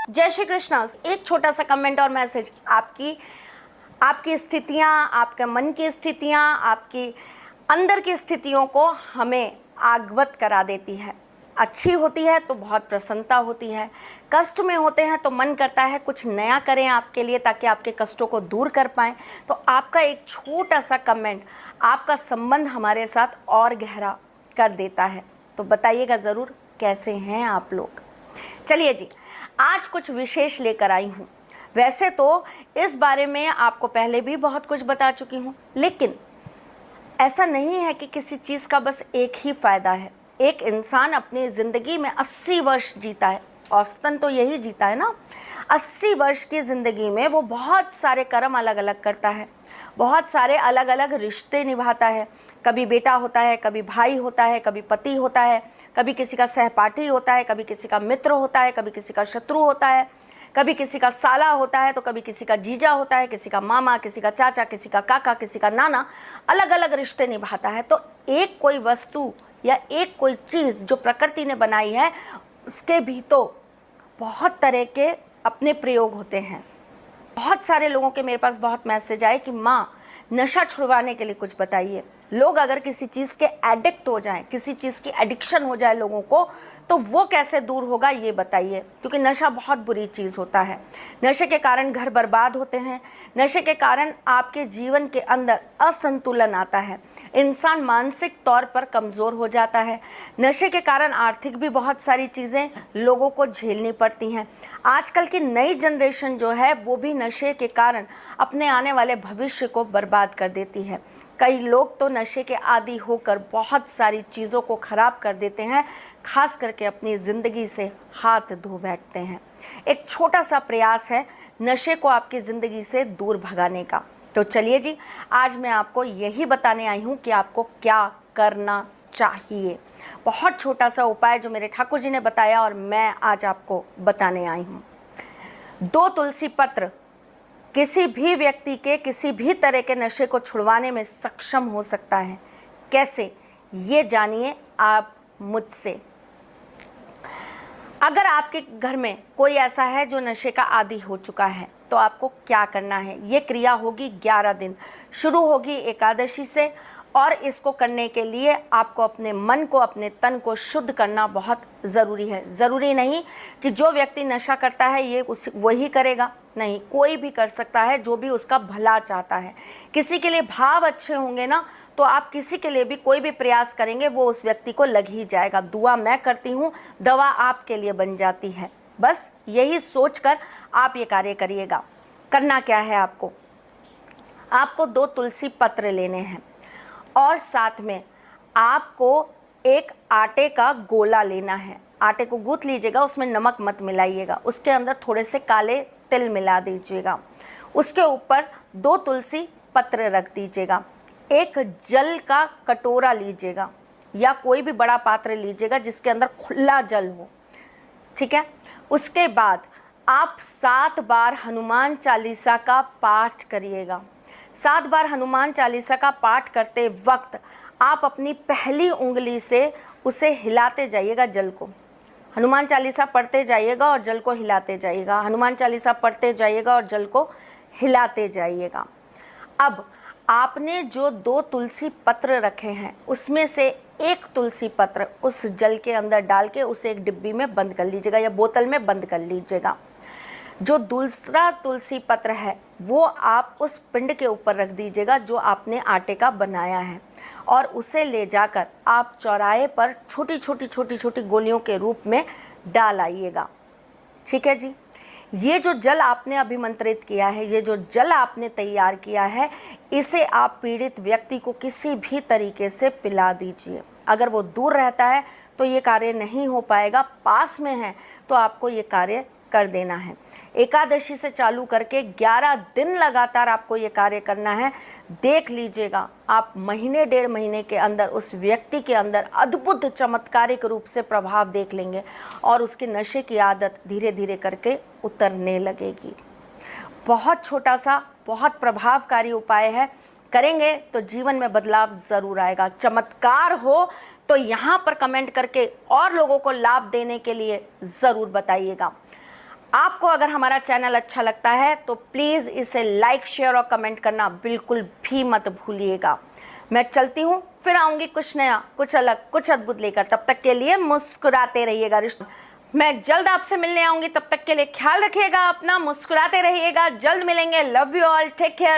जय श्री कृष्ण। एक छोटा सा कमेंट और मैसेज आपकी स्थितियाँ, आपके मन की स्थितियाँ, आपकी अंदर की स्थितियों को हमें अवगत करा देती है। अच्छी होती है तो बहुत प्रसन्नता होती है, कष्ट में होते हैं तो मन करता है कुछ नया करें आपके लिए ताकि आपके कष्टों को दूर कर पाएँ। तो आपका एक छोटा सा कमेंट आपका संबंध हमारे साथ और गहरा कर देता है। तो बताइएगा ज़रूर कैसे हैं आप लोग। चलिए जी, आज कुछ विशेष लेकर आई हूँ। वैसे तो इस बारे में आपको पहले भी बहुत कुछ बता चुकी हूँ, लेकिन ऐसा नहीं है कि किसी चीज़ का बस एक ही फ़ायदा है। एक इंसान अपनी ज़िंदगी में 80 वर्ष जीता है, औसतन तो यही जीता है ना। 80 वर्ष की ज़िंदगी में वो बहुत सारे कर्म अलग अलग करता है, बहुत सारे अलग अलग रिश्ते निभाता है। कभी बेटा होता है, कभी भाई होता है, कभी पति होता है, कभी किसी का सहपाठी होता है, कभी किसी का मित्र होता है, कभी किसी का शत्रु होता है, कभी किसी का साला होता है तो कभी किसी का जीजा होता है, किसी का मामा, किसी का चाचा, किसी का काका, किसी का नाना, अलग अलग रिश्ते निभाता है। तो एक कोई वस्तु या एक कोई चीज़ जो प्रकृति ने बनाई है उसके भी तो बहुत तरह के अपने प्रयोग होते हैं। बहुत सारे लोगों के मेरे पास बहुत मैसेज आए कि माँ नशा छुड़वाने के लिए कुछ बताइए। लोग अगर किसी चीज़ के एडिक्ट हो जाएं, किसी चीज़ की एडिक्शन हो जाए लोगों को, तो वो कैसे दूर होगा ये बताइए। क्योंकि नशा बहुत बुरी चीज़ होता है। नशे के कारण घर बर्बाद होते हैं, नशे के कारण आपके जीवन के अंदर असंतुलन आता है, इंसान मानसिक तौर पर कमज़ोर हो जाता है। नशे के कारण आर्थिक भी बहुत सारी चीज़ें लोगों को झेलनी पड़ती हैं। आजकल की नई जनरेशन जो है वो भी नशे के कारण अपने आने वाले भविष्य को बर्बाद कर देती है। कई लोग तो नशे के आदी होकर बहुत सारी चीज़ों को ख़राब कर देते हैं, खास करके अपनी ज़िंदगी से हाथ धो बैठते हैं। एक छोटा सा प्रयास है नशे को आपकी ज़िंदगी से दूर भगाने का। तो चलिए जी, आज मैं आपको यही बताने आई हूँ कि आपको क्या करना चाहिए। बहुत छोटा सा उपाय जो मेरे ठाकुर जी ने बताया और मैं आज आपको बताने आई हूँ। 2 तुलसी पत्र किसी भी व्यक्ति के किसी भी तरह के नशे को छुड़वाने में सक्षम हो सकता है। कैसे, ये जानिए आप मुझसे। अगर आपके घर में कोई ऐसा है जो नशे का आदी हो चुका है तो आपको क्या करना है। ये क्रिया होगी 11 दिन, शुरू होगी एकादशी से, और इसको करने के लिए आपको अपने मन को, अपने तन को शुद्ध करना बहुत ज़रूरी है। ज़रूरी नहीं कि जो व्यक्ति नशा करता है ये वही करेगा, नहीं, कोई भी कर सकता है जो भी उसका भला चाहता है। किसी के लिए भाव अच्छे होंगे ना तो आप किसी के लिए भी कोई भी प्रयास करेंगे वो उस व्यक्ति को लग ही जाएगा। दुआ मैं करती हूँ, दवा आपके लिए बन जाती है। बस यही सोचकर आप ये कार्य करिएगा। करना क्या है, आपको 2 तुलसी पत्र लेने हैं और साथ में आपको एक आटे का गोला लेना है। आटे को गूंथ लीजिएगा, उसमें नमक मत मिलाइएगा, उसके अंदर थोड़े से काले तिल मिला दीजिएगा। उसके ऊपर 2 तुलसी पत्र रख दीजिएगा। एक जल का कटोरा लीजिएगा या कोई भी बड़ा पात्र लीजिएगा जिसके अंदर खुला जल हो, ठीक है। उसके बाद आप 7 बार हनुमान चालीसा का पाठ करिएगा। 7 बार हनुमान चालीसा का पाठ करते वक्त आप अपनी पहली उंगली से उसे हिलाते जाइएगा, जल को। हनुमान चालीसा पढ़ते जाइएगा और जल को हिलाते जाइएगा, हनुमान चालीसा पढ़ते जाइएगा और जल को हिलाते जाइएगा। अब आपने जो 2 तुलसी पत्र रखे हैं उसमें से एक तुलसी पत्र उस जल के अंदर डाल के उसे एक डिब्बी में बंद कर लीजिएगा या बोतल में बंद कर लीजिएगा। जो दूसरा तुलसी पत्र है वो आप उस पिंड के ऊपर रख दीजिएगा जो आपने आटे का बनाया है, और उसे ले जाकर आप चौराहे पर छोटी छोटी गोलियों के रूप में डाल आइएगा, ठीक है जी। ये जो जल आपने अभिमंत्रित किया है, ये जो जल आपने तैयार किया है, इसे आप पीड़ित व्यक्ति को किसी भी तरीके से पिला दीजिए। अगर वो दूर रहता है तो ये कार्य नहीं हो पाएगा, पास में है तो आपको ये कार्य कर देना है। एकादशी से चालू करके 11 दिन लगातार आपको ये कार्य करना है। देख लीजिएगा आप महीने 1.5 महीने के अंदर उस व्यक्ति के अंदर अद्भुत चमत्कारिक रूप से प्रभाव देख लेंगे और उसके नशे की आदत धीरे धीरे करके उतरने लगेगी। बहुत छोटा सा बहुत प्रभावकारी उपाय है, करेंगे तो जीवन में बदलाव ज़रूर आएगा। चमत्कार हो तो यहाँ पर कमेंट करके और लोगों को लाभ देने के लिए ज़रूर बताइएगा। आपको अगर हमारा चैनल अच्छा लगता है तो प्लीज़ इसे लाइक, शेयर और कमेंट करना बिल्कुल भी मत भूलिएगा। मैं चलती हूँ, फिर आऊँगी कुछ नया, कुछ अलग, कुछ अद्भुत लेकर। तब तक के लिए मुस्कुराते रहिएगा। मैं जल्द आपसे मिलने आऊँगी, तब तक के लिए ख्याल रखिएगा अपना, मुस्कुराते रहिएगा। जल्द मिलेंगे। Love you all, take care.